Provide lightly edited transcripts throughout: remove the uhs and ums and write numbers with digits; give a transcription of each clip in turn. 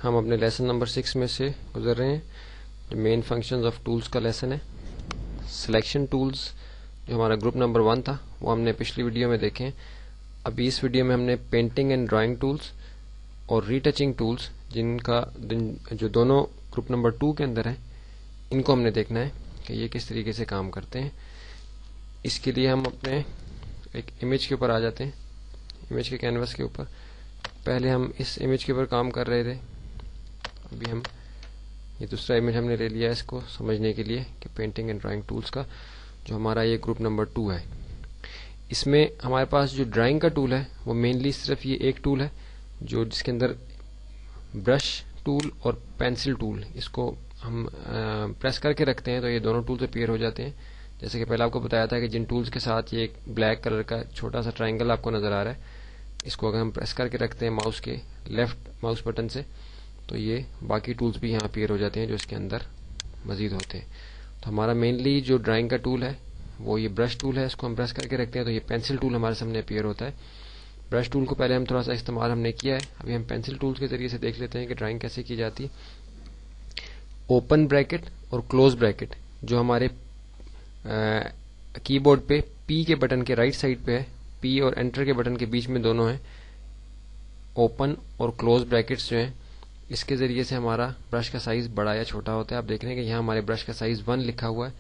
ہم اپنے lesson number 6 میں سے گزر رہے ہیں جو مین فنکشنز آف ٹولز کا لیسن ہے. سلیکشن ٹولز جو ہمارا گروپ نمبر 1 تھا وہ ہم نے پچھلی ویڈیو میں دیکھے ہیں. ابھی اس ویڈیو میں ہم نے پینٹنگ اینڈ ڈرائنگ ٹولز اور ری ٹچنگ ٹولز جو دونوں گروپ نمبر 2 کے اندر ہیں ان کو ہم نے دیکھنا ہے کہ یہ کس طریقے سے کام کرتے ہیں. اس کے لیے ہم اپنے ایک امیج کے اوپر آ جاتے ہیں, امیج کے کینوس کے اوپر. پہلے ہم اس امیج کے اوپر کام کر رہے تھے, ابھی ہم یہ دوسرا امیج ہم نے لے لیا ہے اس کو سمجھنے کے لیے کہ پینٹنگ اینڈ ڈرائنگ ٹولز کا جو ہمارا یہ گروپ نمبر 2 ہے. اس میں ہمارے پاس جو ڈرائنگ کا ٹول ہے وہ مینلی صرف یہ ایک ٹول ہے جس کے اندر برش ٹول اور پینسل ٹول, اس کو ہم پریس کر کے رکھتے ہیں تو یہ دونوں ٹولز اپیئر ہو جاتے ہیں. جیسے کہ پہلے آپ کو بتایا تھا کہ جن ٹولز کے ساتھ یہ ایک بلیک کلر کا چھوٹا سا ٹرائنگل آپ کو نظر آ رہا ہے, اس کو اگر ہم پریس کر کے رکھتے ہیں ماؤس کے لیفٹ ماؤس بٹن سے تو یہ باقی ٹولز بھی یہاں اپیئر ہو جاتے ہیں جو اس کے اندر مزید ہوتے ہیں. تو ہمارا مینلی جو ڈرائنگ کا ٹول ہے وہ یہ برش ٹول ہے, اس کو ہم پریس کر کے رکھتے ہیں تو یہ پینسل ٹول ہمارے سامنے اپیئر ہوتا ہے. برش ٹول کو پہلے ہم تھوڑا سا استعمال ہم نے کیا ہے, ابھی ہم پینسل ٹولز کے ذریعے سے دیکھ لیتے ہیں کہ ڈرائنگ کیسے کی جاتی ہے. اوپن بریکٹ اور کلوز بریکٹ جو ہمارے کی بورڈ پہ پی کے بٹن کے رائٹ سائڈ پہ ہے, پی اور انٹر کے بٹن کے بیچ میں دونوں ہیں اوپن اور کلوز بریکٹس جو ہیں, اس کے ذریعے سے ہمارا برش کا سائز بڑا یا چھوٹا ہوتا ہے. آپ دیکھ رہے ہیں کہ یہاں ہمارے برش کا سائز 1 لکھا ہوا ہے.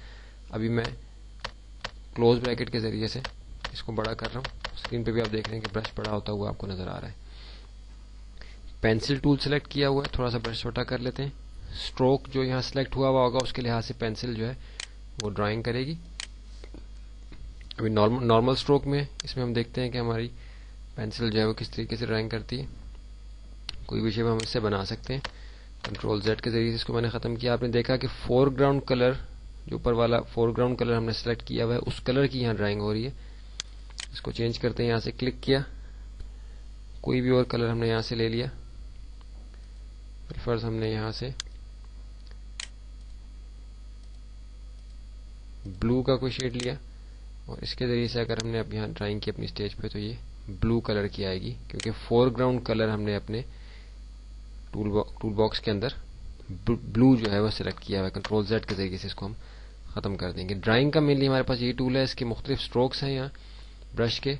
ابھی میں کلوز بریکٹ کے ذریعے سے اس کو بڑا کر رہا ہوں, اسکرین پہ بھی آپ دیکھ رہے ہیں کہ برش بڑا ہوتا ہوا آپ کو نظر آ رہا ہے. پینسل ٹول سلیکٹ کیا ہوا ہے, تھوڑا سا برش چھوٹا کر لیتے ہیں. اسٹروک جو یہاں سلیکٹ ہوا ہوگا اس کے لحاظ سے پینسل جو ہے وہ ڈرائنگ کرے گی. ابھی نارمل اسٹروک میں اس میں ہم دیکھتے ہیں کہ ہماری پینسل جو ہے وہ کس طریقے سے ڈرائنگ کرتی ہے. کوئی بھی شیپ ہم اس سے بنا سکتے ہیں. کنٹرول زیڈ کے ذریعے سے اس کو میں نے ختم کیا. آپ نے دیکھا کہ فور گراؤنڈ کلر جو اوپر والا فور گراؤنڈ کلر ہم نے سلیکٹ کیا ہوا ہے اس کلر کی یہاں ڈرائنگ ہو رہی ہے. اس کو چینج کرتے ہیں, یہاں سے کلک کیا, کوئی بھی اور کلر ہم نے یہاں سے لے لیا. فرض ہم نے یہاں سے بلو کا کوئی شیڈ لیا اور اس کے ذریعے سے اگر ہم نے اب یہاں ڈرائنگ کی اپنی اسٹیج پہ تو یہ بلو کلر کی آئے گی, کیونکہ فور گراؤنڈ کلر ہم نے اپنے ٹول باکس کے اندر بلو جو ہے وہ سلیکٹ کیا ہوا ہے. کنٹرول زیڈ کے ذریعے سے اس کو ہم ختم کر دیں گے. ڈرائنگ کا مینلی ہمارے پاس یہ ٹول ہے, اس کے مختلف اسٹروکس ہیں یہاں برش کے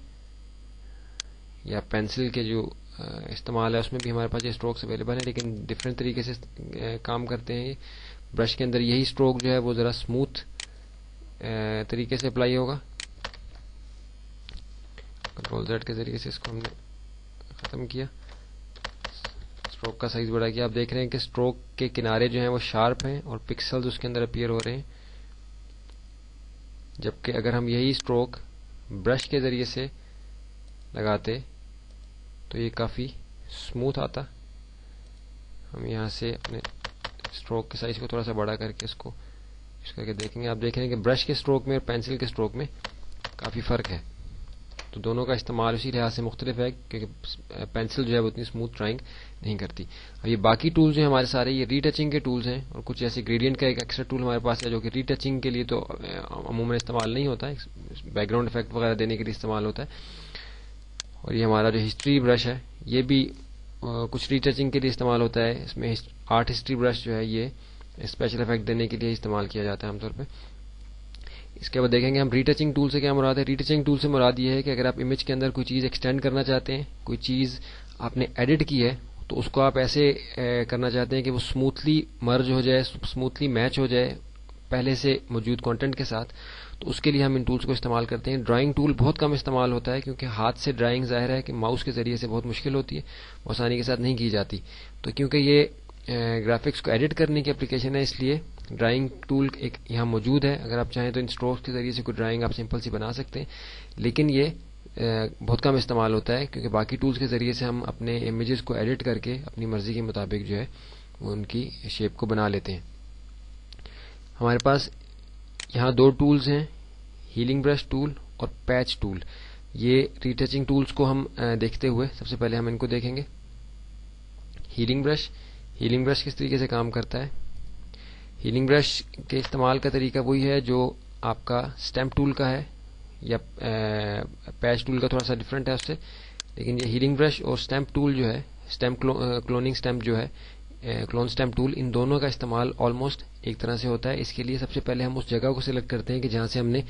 یا پینسل کے جو استعمال ہے اس میں بھی ہمارے پاس یہ اسٹروکس اویلیبل ہیں, لیکن ڈفرینٹ طریقے سے کام کرتے ہیں. برش کے اندر یہی اسٹروک جو ہے وہ ذرا اسموتھ طریقے سے اپلائی ہوگا. کنٹرول زیڈ کے ذریعے سے اس کو ہم نے ختم کیا, اسٹروک کا سائز بڑا کیا. آپ دیکھ رہے ہیں کہ اسٹروک کے کنارے جو ہیں وہ شارپ ہیں اور پکسلز اس کے اندر اپیئر ہو رہے ہیں, جبکہ اگر ہم یہی اسٹروک برش کے ذریعے سے لگاتے تو یہ کافی اسموتھ آتا. ہم یہاں سے اپنے اسٹروک کے سائز کو تھوڑا سا بڑا کر کے اس کو کر کے دیکھیں گے. آپ دیکھ رہے ہیں کہ برش کے اسٹروک میں اور پینسل کے اسٹروک میں کافی فرق ہے. تو دونوں کا استعمال اسی لحاظ سے مختلف ہے کیونکہ پینسل جو ہے وہ اتنی اسموتھ ڈرائنگ نہیں کرتی. اب یہ باقی ٹولز جو ہیں ہمارے سارے یہ ری ٹچنگ کے ٹولز ہیں, اور کچھ ایسے گریڈینٹ کا ایک ایکسٹرا ٹول ہمارے پاس ہے جو کہ ری ٹچنگ کے لیے تو عموماً استعمال نہیں ہوتا ہے, بیک گراؤنڈ افیکٹ وغیرہ دینے کے لیے استعمال ہوتا ہے. اور یہ ہمارا جو ہسٹری برش ہے یہ بھی کچھ ری ٹچنگ کے لیے استعمال ہوتا ہے. اس میں آرٹ ہسٹری برش جو ہے یہ اسپیشل افیکٹ دینے کے لیے استعمال کیا جاتا ہے عام طور پہ. اس کے بعد دیکھیں گے ہم ری ٹچنگ ٹول سے کیا مراد ہے. ری ٹچنگ ٹول سے مراد یہ ہے کہ اگر آپ امیج کے اندر کوئی چیز ایکسٹینڈ کرنا چاہتے ہیں, کوئی چیز آپ نے ایڈٹ کی ہے تو اس کو آپ ایسے کرنا چاہتے ہیں کہ وہ اسموتھلی مرج ہو جائے, اسموتھلی میچ ہو جائے پہلے سے موجود کانٹینٹ کے ساتھ, تو اس کے لیے ہم ان ٹولز کو استعمال کرتے ہیں. ڈرائنگ ٹول بہت کم استعمال ہوتا ہے کیونکہ ہاتھ سے ڈرائنگ ظاہر ہے کہ ماؤس کے ذریعے سے بہت مشکل ہوتی ہے, آسانی کے ساتھ نہیں کی جاتی. تو کیونکہ یہ گرافکس کو ایڈٹ کرنے کی اپلیکیشن ہے اس لیے ڈرائنگ ٹول ایک یہاں موجود ہے. اگر آپ چاہیں تو ان اسٹروکس کے ذریعے سے کوئی ڈرائنگ آپ سمپل سی بنا سکتے ہیں, لیکن یہ بہت کم استعمال ہوتا ہے کیونکہ باقی ٹولز کے ذریعے سے ہم اپنے امیجز کو ایڈٹ کر کے اپنی مرضی کے مطابق جو ہے وہ ان کی شیپ کو بنا لیتے ہیں. ہمارے پاس یہاں دو ٹولز ہیں, ہیلنگ برش ٹول اور پیچ ٹول. یہ ری ٹچنگ ٹولز کو ہم دیکھتے ہوئے سب سے پہلے ہم ان کو دیکھیں گے. ہیلنگ برش کس طریقے سے کام کرتا ہے. ہیلنگ برش کے استعمال کا طریقہ وہی ہے جو آپ کا اسٹیمپ ٹول کا ہے یا پیچ ٹول کا, تھوڑا سا ڈفرینٹ ہے اس سے, لیکن یہ ہیلنگ برش اور اسٹیمپ ٹول جو ہے, اسٹیمپ کلوننگ اسٹیمپ جو ہے, کلون اسٹیمپ ٹول، ان دونوں کا استعمال آلموسٹ ایک طرح سے ہوتا ہے. اس کے لیے سب سے پہلے ہم اس جگہ کو سلیکٹ کرتے ہیں کہ جہاں سے ہم نے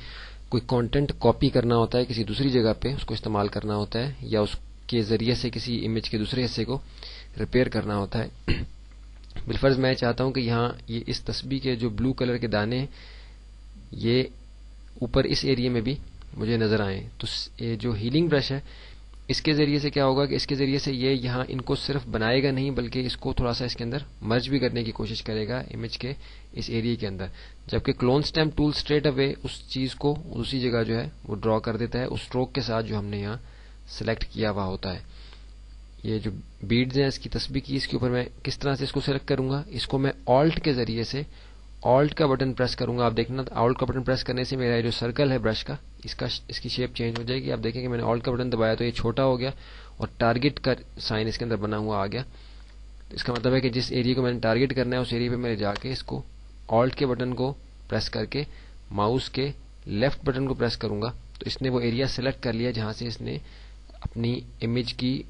کوئی کانٹینٹ کاپی کرنا ہوتا ہے کسی دوسری جگہ پہ، اس کو استعمال کرنا ہوتا ہے، یا اس کے ذریعے سے کسی امیج کے دوسرے حصے کو ریپیئر کرنا ہوتا ہے. بالفرض میں چاہتا ہوں کہ یہاں یہ اس تسبیح کے جو بلو کلر کے دانے ہیں یہ اوپر اس ایریا میں بھی مجھے نظر آئیں. تو یہ جو ہیلنگ برش ہے اس کے ذریعے سے کیا ہوگا کہ اس کے ذریعے سے یہ یہاں ان کو صرف بنائے گا نہیں بلکہ اس کو تھوڑا سا اس کے اندر مرج بھی کرنے کی کوشش کرے گا امیج کے اس ایریا کے اندر. جبکہ کلون اسٹیمپ ٹول اسٹریٹ اوے اس چیز کو دوسری جگہ جو ہے وہ ڈرا کر دیتا ہے اس اسٹروک کے ساتھ جو ہم نے یہاں سلیکٹ کیا ہوا ہوتا ہے. یہ جو بیڈز ہیں اس کی تسبیح کی، اس کے اوپر میں کس طرح سے اس کو سلیکٹ کروں گا، اس کو میں آلٹ کے ذریعے سے آلٹ کا بٹن پریس کروں گا. آپ دیکھنا آلٹ کا بٹن پریس کرنے سے میرا جو سرکل ہے برش کا اس کی شیپ چینج ہو جائے گی. آپ دیکھیں کہ میں نے آلٹ کا بٹن دبایا تو یہ چھوٹا ہو گیا اور ٹارگٹ کا سائن اس کے اندر بنا ہوا آ گیا. اس کا مطلب ہے کہ جس ایریا کو میں نے ٹارگٹ کرنا ہے اس ایریا پہ میں جا کے اس کو آلٹ کے بٹن کو پریس کر کے ماؤس کے لیفٹ بٹن کو پریس کروں گا تو اس نے وہ ایریا سلیکٹ کر لیا جہاں سے اس نے اپنی امیج کی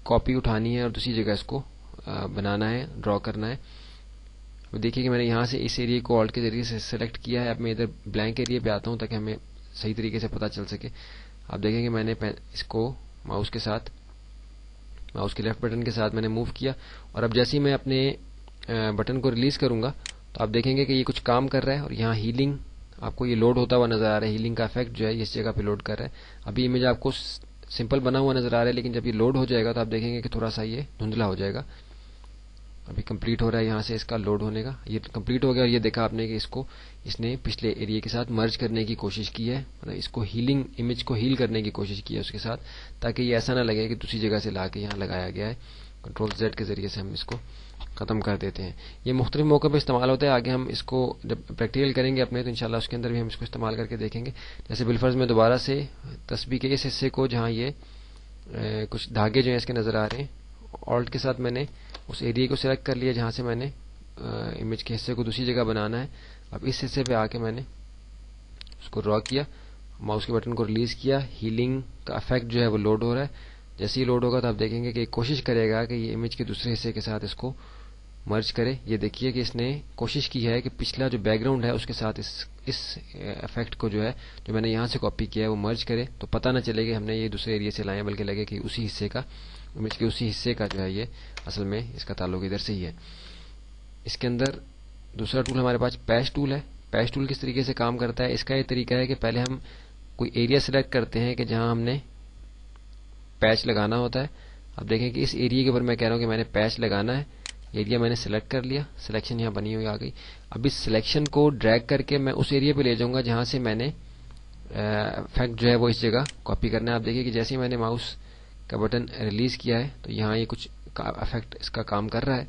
کاپی اٹھانی ہے اور دوسری جگہ اس کو بنانا ہے، ڈرا کرنا ہے. دیکھیے کہ میں نے یہاں سے اس ایریا کو آلٹ کے ذریعے سے سلیکٹ کیا ہے. اب میں ادھر بلینک ایریا پہ آتا ہوں تاکہ ہمیں صحیح طریقے سے پتہ چل سکے. آپ دیکھیں کہ میں نے اس کو ماؤس کے لیفٹ بٹن کے ساتھ میں نے موو کیا اور اب جیسے ہی میں اپنے بٹن کو ریلیز کروں گا تو آپ دیکھیں گے کہ یہ کچھ کام کر رہا ہے اور یہاں ہیلنگ آپ کو یہ لوڈ ہوتا ہوا نظر آ رہا ہے. ہیلنگ کا افیکٹ جو ہے اس جگہ پہ لوڈ کر رہا ہے. ابھی امیج آپ کو سمپل بنا ہوا نظر آ رہا ہے لیکن جب یہ لوڈ ہو جائے گا تو آپ دیکھیں گے کہ تھوڑا سا یہ دھندلا ہو جائے گا. ابھی کمپلیٹ ہو رہا ہے یہاں سے اس کا لوڈ ہونے کا، یہ کمپلیٹ ہو گیا اور یہ دیکھا آپ نے کہ اس نے پچھلے ایریا کے ساتھ مرج کرنے کی کوشش کی ہے، مطلب اس کو ہیلنگ امیج کو ہیل کرنے کی کوشش کی ہے اس کے ساتھ، تاکہ یہ ایسا نہ لگے کہ دوسری جگہ سے لا کے یہاں لگایا گیا ہے. کنٹرول زیڈ کے ذریعے سے ہم اس کو ختم کر دیتے ہیں. یہ مختلف موقع پہ استعمال ہوتا ہے. آگے ہم اس کو جب پریکٹیکل کریں گے اپنے تو انشاءاللہ اس کے اندر بھی ہم اس کو استعمال کر کے دیکھیں گے. جیسے بالفرض میں دوبارہ سے تسبیح کے اس حصے کو جہاں یہ کچھ دھاگے جو ہیں اس کے نظر آ رہے ہیں، آلٹ کے ساتھ میں نے اس ایریا کو سلیکٹ کر لیا جہاں سے میں نے امیج کے حصے کو دوسری جگہ بنانا ہے. اب اس حصے پہ آ کے میں نے اس کو ڈرا کیا، ماؤس کے بٹن کو ریلیز کیا، ہیلنگ کا افیکٹ جو ہے وہ لوڈ ہو رہا ہے. جیسے ہی لوڈ ہوگا تو آپ دیکھیں گے کہ کوشش کرے گا کہ یہ امیج کے دوسرے حصے کے ساتھ اس کو مرج کرے. یہ دیکھیے کہ اس نے کوشش کی ہے کہ پچھلا جو بیک گراؤنڈ ہے اس کے ساتھ اس افیکٹ کو جو ہے جو میں نے یہاں سے کاپی کیا ہے وہ مرج کرے، تو پتہ نہ چلے کہ ہم نے یہ دوسرے ایریا سے لائے بلکہ لگے کہ اسی حصے کا امیج کے اسی حصے کا جو ہے یہ اصل میں اس کا تعلق ادھر سے ہی ہے. اس کے اندر دوسرا ٹول ہمارے پاس پیچ ٹول ہے. پیچ ٹول کس طریقے سے کام کرتا ہے، اس کا یہ طریقہ ہے کہ پہلے ہم کوئی ایریا سلیکٹ کرتے ہیں کہ جہاں ہم نے پیچ لگانا ہوتا ہے. اب دیکھیں کہ اس ایریا کے اوپر میں کہہ رہا ہوں کہ میں نے پیچ لگانا ہے. ایریا میں نے سلیکٹ کر لیا، سلیکشن یہاں بنی ہوئی آ گئی. اب اس سلیکشن کو ڈریگ کر کے میں اس ایریا پہ لے جاؤں گا جہاں سے میں نے افیکٹ جو ہے وہ اس جگہ کاپی کرنا ہے. آپ دیکھیں کہ جیسے ہی میں نے ماؤس کا بٹن ریلیز کیا ہے تو یہاں یہ کچھ افیکٹ اس کا کام کر رہا ہے.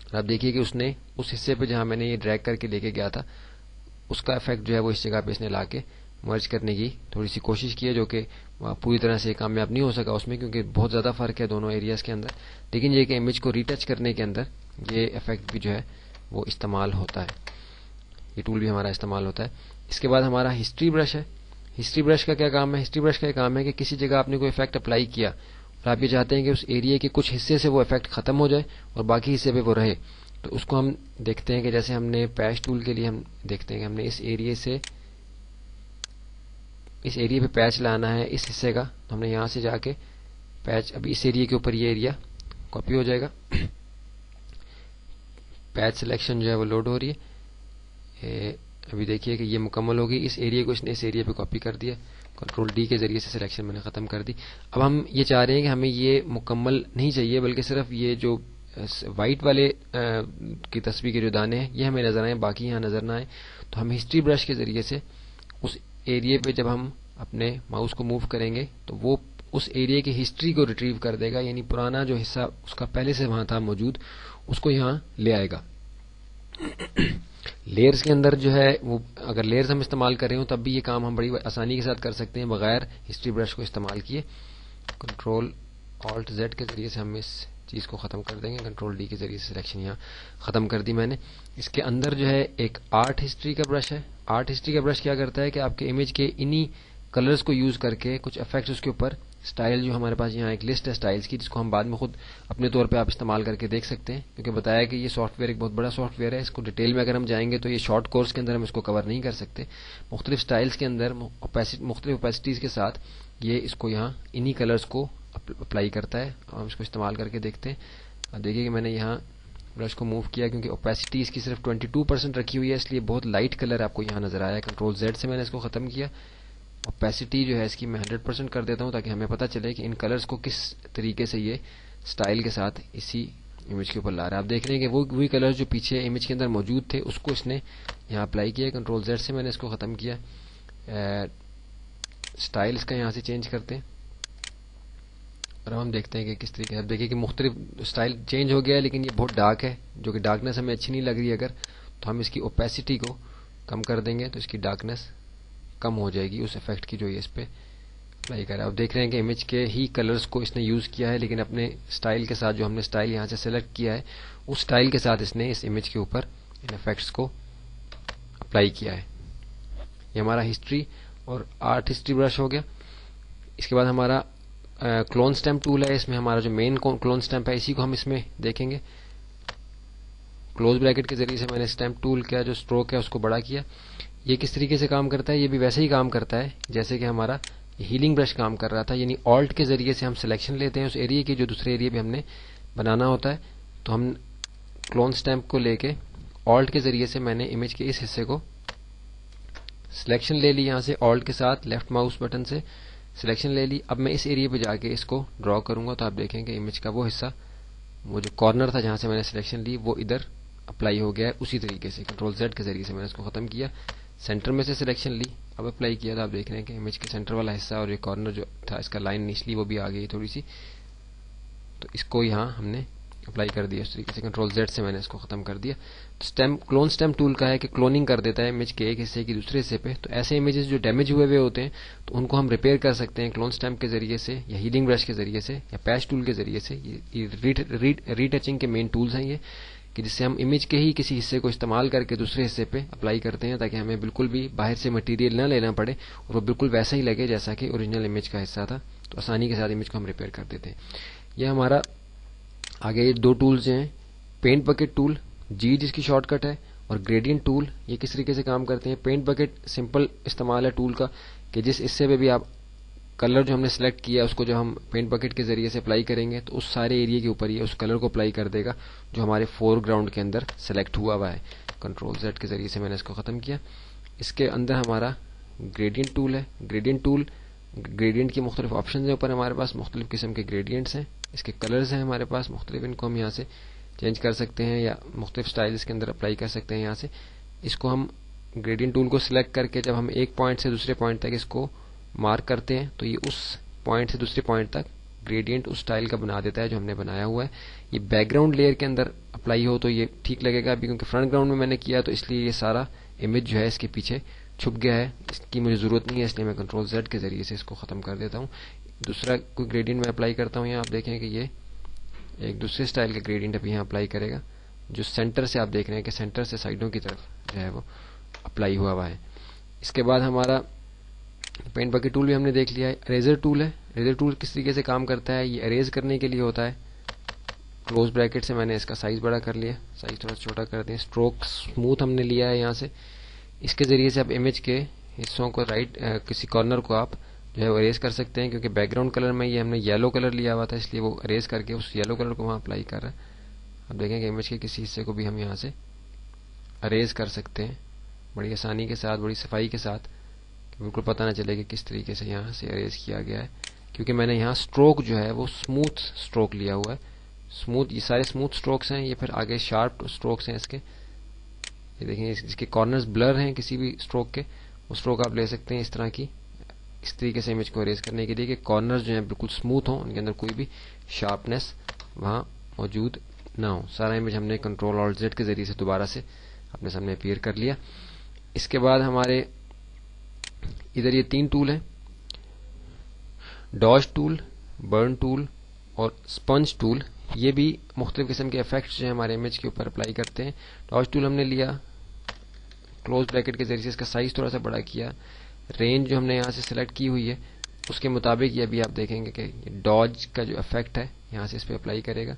اور آپ دیکھیے کہ اس نے اس حصے پہ جہاں میں نے یہ ڈریگ کر کے لے کے گیا تھا اس کا افیکٹ جو ہے وہ اس جگہ پہ اس نے لا کے مرج کرنے کی تھوڑی سی کوشش کی ہے، جو کہ پوری طرح سے کامیاب نہیں ہو سکا اس میں کیونکہ بہت زیادہ فرق ہے دونوں ایریاز کے اندر. لیکن یہ کہ امیج کو ریٹچ کرنے کے اندر یہ افیکٹ بھی جو ہے وہ استعمال ہوتا ہے، یہ ٹول بھی ہمارا استعمال ہوتا ہے. اس کے بعد ہمارا ہسٹری برش ہے. ہسٹری برش کا کیا کام ہے؟ ہسٹری برش کا یہ کام ہے کہ کسی جگہ آپ نے کوئی افیکٹ اپلائی کیا اور آپ یہ چاہتے ہیں کہ اس ایریا کے کچھ حصے سے وہ افیکٹ ختم ہو جائے اور باقی حصے پہ وہ رہے، تو اس کو ہم دیکھتے ہیں کہ جیسے ہم نے پیچ ٹول کے لیے ہم دیکھتے ہیں کہ ہم نے اس ایریا پہ پیچ لانا ہے اس حصے کا، تو ہم نے یہاں سے جا کے پیچ اب اس ایریا کے اوپر یہ ایریا کاپی ہو جائے گا. پیچ سلیکشن جو ہے وہ لوڈ ہو رہی ہے. ابھی دیکھیے کہ یہ مکمل ہوگی. اس ایریا کو اس نے اس ایریا پہ کاپی کر دیا، کنٹرول ڈی کے ذریعے سے سلیکشن میں نے ختم کر دی. اب ہم یہ چاہ رہے ہیں کہ ہمیں یہ مکمل نہیں چاہیے بلکہ صرف یہ جو وائٹ والے کی تصویر کے جو دانے ہیں یہ ہمیں نظر آئیں، باقی یہاں نظر نہ آئیں. تو ہم ہسٹری برش کے ذریعے سے اس ایریا پہ جب ہم اپنے ماؤس کو موو کریں گے تو وہ اس ایریا کی ہسٹری کو ریٹریو کر دے گا، یعنی پرانا جو حصہ اس کا پہلے سے وہاں تھا موجود اس کو یہاں لے آئے گا. لیئرز کے اندر جو ہے وہ اگر لیئرز ہم استعمال کر رہے ہوں تب بھی یہ کام ہم بڑی آسانی کے ساتھ کر سکتے ہیں بغیر ہسٹری برش کو استعمال کیے. کنٹرول آلٹ زیڈ کے ذریعے سے ہم اس چیز کو ختم کر دیں گے. کنٹرول ڈی کے ذریعے سے سلیکشن یہاں ختم کر دی میں نے. اس کے اندر جو ہے ایک آرٹ ہسٹری کا برش ہے. آرٹ ہسٹری کا برش کیا کرتا ہے کہ آپ کے امیج کے انہی کلرز کو یوز کر کے کچھ افیکٹس اس کے اوپر اسٹائل جو ہمارے پاس یہاں ایک لسٹ ہے اسٹائلس کی، جس کو ہم بعد میں خود اپنے طور پہ آپ استعمال کر کے دیکھ سکتے ہیں، کیونکہ بتایا کہ یہ سافٹ ویئر ایک بہت بڑا سافٹ ویئر ہے. اس کو ڈیٹیل میں اگر ہم جائیں گے تو یہ شارٹ کورس کے اندر ہم اس کو کور نہیں کر سکتے. مختلف اسٹائلس کے اندر مختلف اوپیسٹیز کے ساتھ یہ اس کو یہاں انہی کلرز کو اپلائی کرتا ہے. ہم اس کو استعمال کر کے دیکھتے ہیں. اب دیکھیے کہ میں نے یہاں برش کو موو کیا کیونکہ اوپیسٹی اس کی صرف 22% رکھی ہوئی ہے، اس لیے بہت لائٹ کلر آپ کو یہاں نظر آیا ہے. کنٹرول زیڈ سے میں نے اس کو ختم کیا. اوپیسٹی جو ہے اس کی میں 100% کر دیتا ہوں تاکہ ہمیں پتہ چلے کہ ان کلرز کو کس طریقے سے یہ اسٹائل کے ساتھ اسی امیج کے اوپر لا رہا ہے. آپ دیکھ رہے ہیں کہ وہی کلرز جو پیچھے امیج کے اندر موجود تھے اس کو اس نے یہاں اپلائی کیا. کنٹرول زیڈ سے میں نے اس کو ختم کیا. اسٹائل اس کا یہاں سے چینج کرتے ہیں اور ہم دیکھتے ہیں کہ کس طریقے سے. اب دیکھیں کہ مختلف اسٹائل چینج ہو گیا ہے، لیکن یہ بہت ڈارک ہے، جو کہ ڈارکنیس ہمیں اچھی نہیں لگ رہی. اگر تو ہم اس کی اوپیسٹی کو کم کر دیں گے تو اس کی ڈارکنیس کم ہو جائے گی اس ایفیکٹ کی جو یہ اس پہ اپلائی کر رہا ہے. اب دیکھ رہے ہیں کہ امیج کے ہی کلرز کو اس نے یوز کیا ہے، لیکن اپنے اسٹائل کے ساتھ جو ہم نے اسٹائل یہاں سے سلیکٹ کیا ہے اس اسٹائل کے ساتھ اس نے اس امیج کے اوپر ان ایفیکٹس کو اپلائی کیا ہے. یہ ہمارا ہسٹری اور آرٹ ہسٹری برش ہو گیا. اس کے بعد ہمارا کلون اسٹیمپ ٹول ہے. اس میں ہمارا جو مین کلون اسٹیمپ ہے اسی کو ہم اس میں دیکھیں گے. کلوز بریکٹ کے ذریعے سے میں نے اسٹیمپ ٹول کا جو اسٹروک ہے اس کو بڑا کیا. یہ کس طریقے سے کام کرتا ہے؟ یہ بھی ویسے ہی کام کرتا ہے جیسے کہ ہمارا ہیلنگ برش کام کر رہا تھا، یعنی آلٹ کے ذریعے سے ہم سلیکشن لیتے ہیں اس ایریے کی جو دوسرے ایریے بھی ہم نے بنانا ہوتا ہے. تو ہم کلون اسٹیمپ کو لے کے آلٹ کے ذریعے سے میں نے امیج کے اس حصے کو سلیکشن لے لی، یہاں سے آلٹ کے ساتھ لیفٹ ماؤس بٹن سے سلیکشن لے لی. اب میں اس ایریے پہ جا کے اس کو ڈرا کروں گا تو آپ دیکھیں کہ امیج کا وہ حصہ، وہ جو کارنر تھا جہاں سے میں نے سلیکشن لی، وہ ادھر اپلائی ہو گیا ہے اسی طریقے سے. کنٹرول زیڈ کے ذریعے سے میں نے اس کو ختم کیا. سینٹر میں سے سلیکشن لی، اب اپلائی کیا تو آپ دیکھ رہے ہیں کہ امیج کے سینٹر والا حصہ اور یہ کارنر جو تھا اس کا لائن نچلی وہ بھی آ گئی تھوڑی سی. تو اس کو یہاں ہم نے اپلائی کر دیا اس طریقے سے. کنٹرول زیڈ سے میں نے اس کو ختم کر دیا. کلون اسٹیمپ ٹول کا ہے کہ کلوننگ کر دیتا ہے امیج کے ایک حصے کی دوسرے حصے پہ. تو ایسے امیجز جو ڈیمیج ہوئے ہوتے ہیں تو ان کو ہم ریپیئر کر سکتے ہیں کلون اسٹیمپ کے ذریعے سے یا ہیلنگ برش کے ذریعے سے یا پیچ ٹول کے ذریعے سے. یہ ری ٹچنگ کے مین ٹولز ہیں یہ، کہ جس سے ہم امیج کے ہی کسی حصے کو استعمال کر کے دوسرے حصے پہ اپلائی کرتے ہیں تاکہ ہمیں بالکل بھی باہر سے مٹیریل نہ لینا پڑے اور وہ بالکل ویسا ہی لگے جیسا کہ اوریجنل امیج کا حصہ تھا. تو آسانی کے ساتھ امیج کو ہم ریپیئر کر دیتے ہیں. یہ ہمارا آگے یہ دو ٹولز ہیں، پینٹ بکٹ ٹول جی جس کی شارٹ کٹ ہے، اور گریڈینٹ ٹول. یہ کس طریقے سے کام کرتے ہیں؟ پینٹ بکٹ سمپل استعمال ہے ٹول کا کہ جس حصے پہ بھی آپ کلر جو ہم نے سلیکٹ کیا اس کو جو ہم پینٹ بکٹ کے ذریعے سے اپلائی کریں گے تو اس سارے ایریے کے اوپر یہ اس کلر کو اپلائی کر دے گا جو ہمارے فور گراؤنڈ کے اندر سلیکٹ ہوا ہے. کنٹرول زیڈ کے ذریعے سے میں نے اس کو ختم کیا. اس کے اندر ہمارا گریڈینٹ ٹول ہے. گریڈینٹ ٹول، گریڈینٹ کی مختلف آپشنز ہیں اوپر ہمارے پاس، مختلف قسم کے گریڈینٹس ہیں. اس کے کلرز ہیں ہمارے پاس مختلف، ان کو ہم یہاں سے چینج کر سکتے ہیں یا مختلف سٹائلز کے اندر اپلائی کر سکتے ہیں. یہاں سے اس کو ہم گریڈینٹ ٹول کو سلیکٹ کر کے جب ہم ایک پوائنٹ سے دوسرے پوائنٹ تک اس کو مارک کرتے ہیں تو یہ اس پوائنٹ سے دوسرے پوائنٹ تک گریڈینٹ اس سٹائل کا بنا دیتا ہے جو ہم نے بنایا ہوا ہے. یہ بیک گراؤنڈ لیئر کے اندر اپلائی ہو تو یہ ٹھیک لگے گا ابھی، کیونکہ فرنٹ گراؤنڈ میں نے کیا تو اس لیے یہ سارا امیج جو ہے اس کے پیچھے چھپ گیا ہے، اس کی مجھے ضرورت نہیں ہے، اس لیے میں کنٹرول زیڈ کے ذریعے سے اس کو ختم کر دیتا ہوں. دوسرا کوئی گریڈینٹ میں اپلائی کرتا ہوں. یہاں آپ دیکھیں کہ یہ ایک دوسرے سٹائل کا گریڈینٹ ابھی یہاں اپلائی کرے گا جو سینٹر سے آپ دیکھ رہے ہیں کہ سینٹر سے سائڈوں کی طرف جو ہے وہ اپلائی ہوا ہے. اس کے بعد ہمارا پینٹ بکٹ ٹول بھی ہم نے دیکھ لیا ہے. اریزر ٹول ہے. اریزر ٹول کس طریقے سے کام کرتا ہے؟ یہ اریز کرنے کے لیے ہوتا ہے. کلوز بریکٹ سے میں نے اس کا سائز بڑا کر لیا، سائز تھوڑا چھوٹا کر دیں. اسٹروک اسموتھ ہم نے لیا ہے یہاں سے. اس کے ذریعے سے آپ امیج کے حصوں کو کسی کارنر کو آپ جو ہے وہ اریز کر سکتے ہیں، کیونکہ بیک گراؤنڈ کلر میں یہ ہم نے یلو کلر لیا ہوا تھا اس لیے وہ اریز کر کے اس یلو کلر کو وہاں اپلائی کر رہا ہے. اب دیکھیں کہ امیج کے کسی حصے کو بھی ہم یہاں سے اریز کر سکتے ہیں بڑی آسانی کے ساتھ، بڑی صفائی کے ساتھ، بالکل پتہ نہ چلے کہ کس طریقے سے یہاں سے اریز کیا گیا ہے، کیونکہ میں نے یہاں اسٹروک جو ہے وہ اسموتھ اسٹروک لیا ہوا ہے. اسموتھ، یہ سارے اسموتھ اسٹروکس ہیں. یہ پھر آگے شارپ اسٹروکس ہیں اس کے. یہ دیکھیں جس کے کارنرز بلر ہیں کسی بھی اسٹروک کے، وہ اسٹروک آپ لے سکتے ہیں اس طرح کی، اس طریقے سے امیج کو اریز کرنے کے لیے کہ کارنرز جو ہیں بالکل اسموتھ ہوں، ان کے اندر کوئی بھی شارپنیس وہاں موجود نہ ہو. سارا امیج ہم نے کنٹرول آلٹ زیڈ کے ذریعے سے دوبارہ سے اپنے سامنے اپیئر کر لیا. اس کے بعد ہمارے ادھر یہ تین ٹول ہیں، ڈاج ٹول، برن ٹول اور اسپنج ٹول. یہ بھی مختلف قسم کے افیکٹس جو ہیں ہمارے امیج کے اوپر اپلائی کرتے ہیں. ڈاج ٹول ہم نے لیا، کلوز بریکٹ کے ذریعے سے اس کا سائز تھوڑا سا بڑا کیا. رینج جو ہم نے یہاں سے سلیکٹ کی ہوئی ہے اس کے مطابق یہ بھی آپ دیکھیں گے کہ ڈاج کا جو افیکٹ ہے یہاں سے اس پہ اپلائی کرے گا.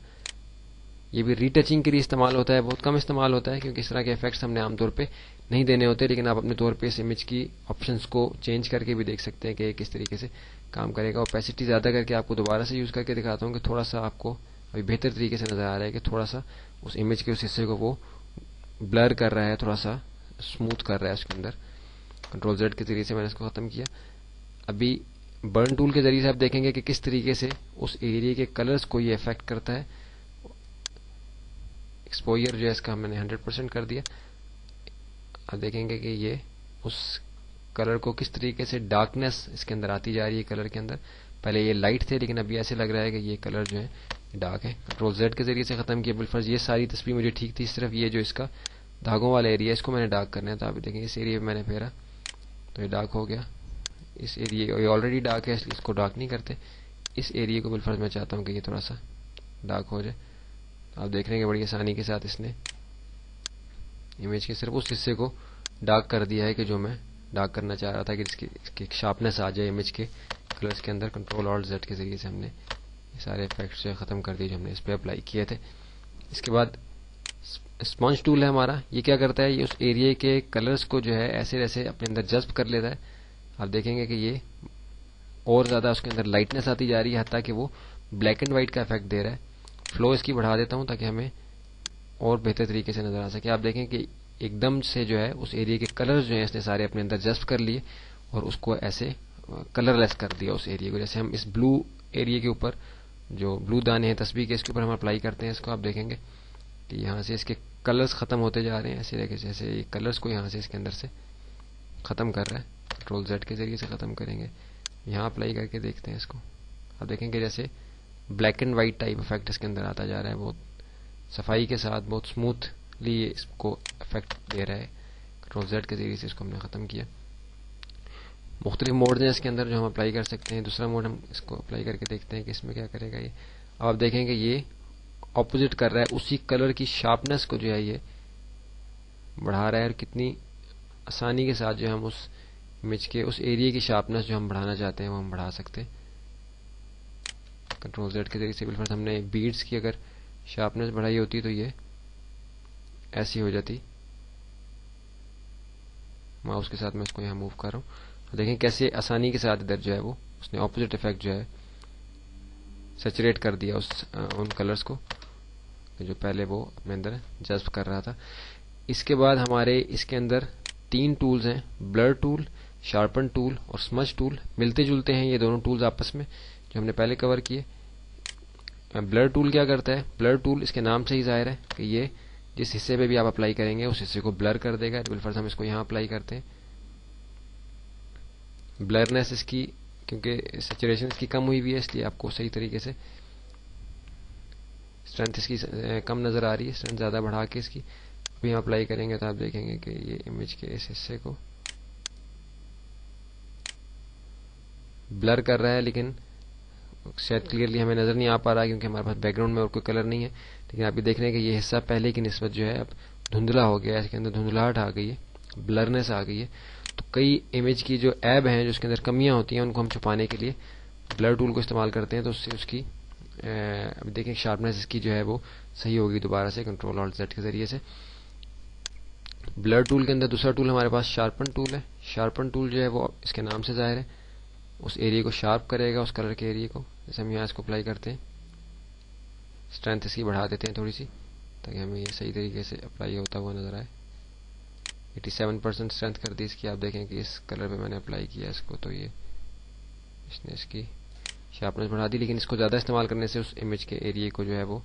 یہ بھی ری ٹچنگ کے لیے استعمال ہوتا ہے, بہت کم استعمال ہوتا ہے کیونکہ اس طرح کے افیکٹس ہم نے عام طور پہ نہیں دینے ہوتے, لیکن آپ اپنے طور پہ اس امیج کی آپشنس کو چینج کر کے بھی دیکھ سکتے ہیں کہ کس طریقے سے کام کرے گا. اوپیسٹی زیادہ کر کے آپ کو دوبارہ سے یوز کر کے دکھاتا ہوں کہ تھوڑا سا آپ کو ابھی بہتر طریقے سے نظر آ رہا ہے کہ تھوڑا سا اس امیج کے اس حصے کو وہ بلر کر رہا ہے, تھوڑا سا اسموتھ کر رہا ہے اس کے اندر. کنٹرول زیڈ کے ذریعے سے میں نے اس کو ختم کیا. ابھی برن ٹول کے ذریعے سے آپ دیکھیں گے کہ کس طریقے سے اس ایریا کے کلرز کو یہ افیکٹ کرتا ہے. ایکسپوئر جو ہے اس کا میں نے 100% کر دیا. آپ دیکھیں گے کہ یہ اس کلر کو کس طریقے سے ڈارکنیس اس کے اندر آتی جا رہی ہے. کلر کے اندر پہلے یہ لائٹ تھے لیکن ابھی ایسے لگ رہا ہے کہ یہ کلر جو ہے ڈارک ہے. کنٹرول زیڈ کے ذریعے سے ختم کیا. بالفرض یہ ساری تصویر مجھے ٹھیک تھی, صرف یہ جو اس کا دھاگوں والا ایریا ہے اس کو میں نے ڈارک کرنا ہے. تو آپ دیکھیں اس ایریا پہ میں نے پھیرا تو یہ ڈارک ہو گیا. اس ایریا یہ آلریڈی ڈارک ہے اس لیے اس کو ڈارک نہیں کرتے. اس ایریا کو بالفرض میں چاہتا ہوں کہ یہ تھوڑا سا ڈارک ہو جائے. آپ دیکھ رہے ہیں کہ بڑی آسانی کے ساتھ اس نے امیج کے صرف اس حصے کو ڈارک کر دیا ہے کہ جو میں ڈارک کرنا چاہ رہا تھا, کہ اس کی شارپنیس آ جائے امیج کے کلرز کے اندر. کنٹرول آلٹ زیڈ کے ذریعے سے ہم نے یہ سارے افیکٹس جو ختم کر دیے جو ہم نے اس پہ اپلائی کیے تھے. اس کے بعد اسپونج ٹول ہے ہمارا. یہ کیا کرتا ہے, یہ اس ایریا کے کلرز کو جو ہے ایسے ایسے اپنے اندر جذب کر لیتا ہے. آپ دیکھیں گے کہ یہ اور زیادہ اس کے اندر لائٹنس آتی جا رہی ہے, حتیٰ کہ وہ بلیک اینڈ وائٹ کا افیکٹ دے رہا ہے. فلو اس کی بڑھا دیتا ہوں تاکہ ہمیں اور بہتر طریقے سے نظر آ سکے. آپ دیکھیں کہ ایک دم سے جو ہے اس ایریا کے کلرز جو ہیں اس نے سارے اپنے اندر جذب کر لیے اور اس کو ایسے کلر لیس کر دیا اس ایریا کو. جیسے ہم اس بلو ایریا کے اوپر جو بلو دانے ہیں تصویر کے اس کے اوپر ہم اپلائی کرتے ہیں اس کو, آپ دیکھیں گے کہ یہاں سے اس کے کلرز ختم ہوتے جا رہے ہیں ایسے طریقے سے, جیسے یہ کلرز کو یہاں سے اس کے اندر سے ختم کر رہا ہے. کنٹرول زیڈ کے ذریعے سے ختم کریں گے. یہاں اپلائی کر کے دیکھتے ہیں اس کو. آپ دیکھیں گے جیسے black and white type effect اس کے اندر آتا جا رہا ہے, بہت صفائی کے ساتھ بہت اسموتھلی اس کو افیکٹ دے رہا ہے. کنٹرول زیڈ کے ذریعے سے اس کو ہم نے ختم کیا. مختلف موڈ ہیں اس کے اندر جو ہم اپلائی کر سکتے ہیں. دوسرا موڈ ہم اس کو اپلائی کر کے دیکھتے ہیں کہ اس میں کیا کرے گا یہ. اب آپ دیکھیں کہ یہ اپوزٹ کر رہا ہے, اسی کلر کی شارپنیس کو جو ہے یہ بڑھا رہا ہے, اور کتنی آسانی کے ساتھ جو ہم اس امیج کے اس ایریا کی شارپنیس جو ہم بڑھانا چاہتے ہیں وہ ہم بڑھا سکتے ہیں. کنٹرول زیڈ کے ذریعے سے بالفرض ہم نے بیڈز کی اگر شارپنیس بڑھائی ہوتی تو یہ ایسی ہو جاتی. ماؤس کے ساتھ میں اس کو یہاں موو کر رہا ہوں. دیکھیں کیسے آسانی کے ساتھ ادھر جو ہے وہ اس نے اپوزٹ افیکٹ جو ہے سیچوریٹ کر دیا ان کلرز کو جو پہلے وہ اپنے اندر جذب کر رہا تھا. اس کے بعد ہمارے اس کے اندر 3 ٹولز ہیں, بلر ٹول, شارپن ٹول اور سمج ٹول. ملتے جلتے ہیں یہ دونوں ٹولز آپس میں جو ہم نے پہلے کور کیے. بلر ٹول کیا کرتا ہے, بلر ٹول اس کے نام سے ہی ظاہر ہے کہ یہ جس حصے پہ بھی آپ اپلائی کریں گے اس حصے کو بلر کر دے گا. بالفرض ہم اس کو یہاں اپلائی کرتے ہیں. بلرنیس اس کی کیونکہ سیچوریشن اس کی کم ہوئی ہوئی ہے اس لیے آپ کو صحیح طریقے سے اسٹرینتھ اس کی کم نظر آ رہی ہے. اسٹرینتھ زیادہ بڑھا کے اس کی بھی ہم اپلائی کریں گے تو آپ دیکھیں گے کہ یہ امیج کے اس حصے کو بلر کر رہا ہے, لیکن شاید کلیئرلی ہمیں نظر نہیں آ پا رہا کیونکہ ہمارے پاس بیک گراؤنڈ میں اور کوئی کلر نہیں ہے. لیکن آپ یہ دیکھ رہے ہیں کہ یہ حصہ پہلے کی نسبت جو ہے اب دھندلا ہو گیا ہے, اس کے اندر دھندلاہٹ آ گئی ہے, بلرنیس آ گئی ہے. تو کئی امیج کی جو ایب ہیں جو اس کے اندر کمیاں ہوتی ہیں ان کو ہم چھپانے کے لیے بلر ٹول کو استعمال کرتے ہیں, تو اس سے اس کی اب دیکھیں شارپنیس اس کی جو ہے وہ صحیح ہوگی دوبارہ سے. کنٹرول آلٹ زیڈ کے ذریعے سے بلر ٹول کے اندر دوسرا ٹول ہمارے پاس شارپن ٹول ہے. شارپن ٹول جو ہے وہ اس کے نام سے ظاہر ہے, اس ایریا کو شارپ کرے گا, اس کلر کے ایریا کو. جیسے ہم یہاں اس کو اپلائی کرتے ہیں, اسٹرینتھ اس کی بڑھا دیتے ہیں تھوڑی سی تاکہ ہمیں یہ صحیح طریقے سے اپلائی ہوتا ہوا نظر آئے. 87% اسٹرینتھ کر دی اس کی. آپ دیکھیں کہ اس کلر پہ میں نے اپلائی کیا اس کو تو یہ اس نے اس کی شارپنیس بڑھا دی, لیکن اس کو زیادہ استعمال کرنے سے اس امیج کے ایریا کو جو ہے وہ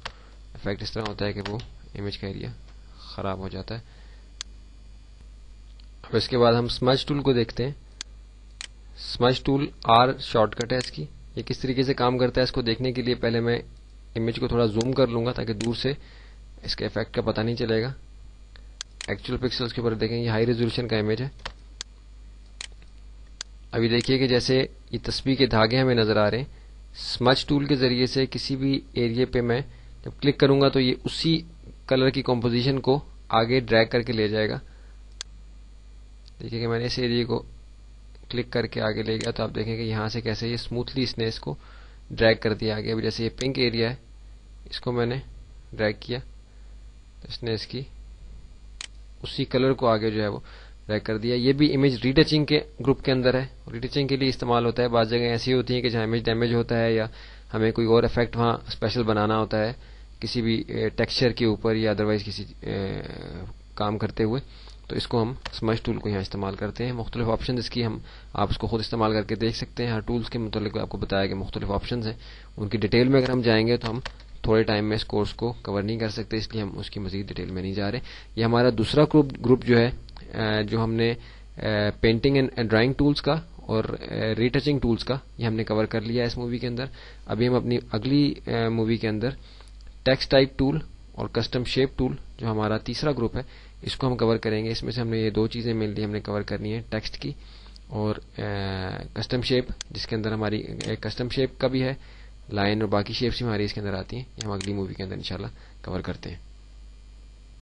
افیکٹ اس طرح ہوتا ہے کہ وہ امیج کا ایریا خراب ہو جاتا ہے. اب اس کے بعد ہم سمج ٹول کو دیکھتے ہیں. سمج ٹول آر شارٹ کٹ ہے اس کی. یہ کس طریقے سے کام کرتا ہے اس کو دیکھنے کے لیے پہلے میں امیج کو تھوڑا زوم کر لوں گا تاکہ دور سے اس کے افیکٹ کا پتہ نہیں چلے گا. ایکچوئل پکسلز کے اوپر دیکھیں یہ ہائی ریزولوشن کا امیج ہے. ابھی دیکھیے کہ جیسے یہ تصویر کے دھاگے ہمیں نظر آ رہے ہیں, سمج ٹول کے ذریعے سے کسی بھی ایریا پہ میں جب کلک کروں گا تو یہ اسی کلر کی کمپوزیشن کو آگے ڈریگ کر کے لے جائے گا. دیکھیے کہ میں نے اس ایریا کو کلک کر کے آگے لے گیا تو آپ دیکھیں کہ یہاں سے کیسے یہ اسموتھلی اس نے اس کو ڈریگ کر دیا آگے. ابھی جیسے یہ پنک ایریا ہے اس کو میں نے ڈریگ کیا تو اس نے اس کی اسی کلر کو آگے جو ہے وہ ڈریگ کر دیا. یہ بھی امیج ری ٹچنگ کے گروپ کے اندر ہے, ری ٹچنگ کے لیے استعمال ہوتا ہے. بعض جگہ ایسی ہوتی ہیں کہ جہاں امیج ڈیمیج ہوتا ہے یا ہمیں کوئی اور افیکٹ وہاں اسپیشل بنانا ہوتا ہے کسی بھی ٹیکسچر کے اوپر یا ادروائز کسی کام کرتے ہوئے, تو اس کو ہم سمج ٹول کو یہاں استعمال کرتے ہیں. مختلف آپشن اس کی آپ اس کو خود استعمال کر کے دیکھ سکتے ہیں. ہر ٹولز کے متعلق آپ کو بتایا کہ مختلف آپشنز ہیں, ان کی ڈیٹیل میں اگر ہم جائیں گے تو ہم تھوڑے ٹائم میں اس کورس کو کور نہیں کر سکتے, اس لیے ہم اس کی مزید ڈیٹیل میں نہیں جا رہے. یہ ہمارا دوسرا گروپ جو ہے جو ہم نے پینٹنگ اینڈ ڈرائنگ ٹولز کا اور ری ٹچنگ ٹولز کا, یہ ہم نے کور کر لیا ہے اس مووی کے اندر. ابھی ہم اپنی اگلی مووی کے اندر ٹیکسٹ ٹائپ ٹول اور کسٹم شیپ ٹول جو ہمارا تیسرا گروپ ہے اس کو ہم کور کریں گے. اس میں سے ہم نے یہ دو چیزیں مینلی ہم نے کور کرنی ہے, ٹیکسٹ کی اور کسٹم شیپ, جس کے اندر ہماری کسٹم شیپ کا بھی ہے, لائن اور باقی شیپس ہماری اس کے اندر آتی ہیں. یہ ہم اگلی مووی کے اندر انشاءاللہ کور کرتے ہیں.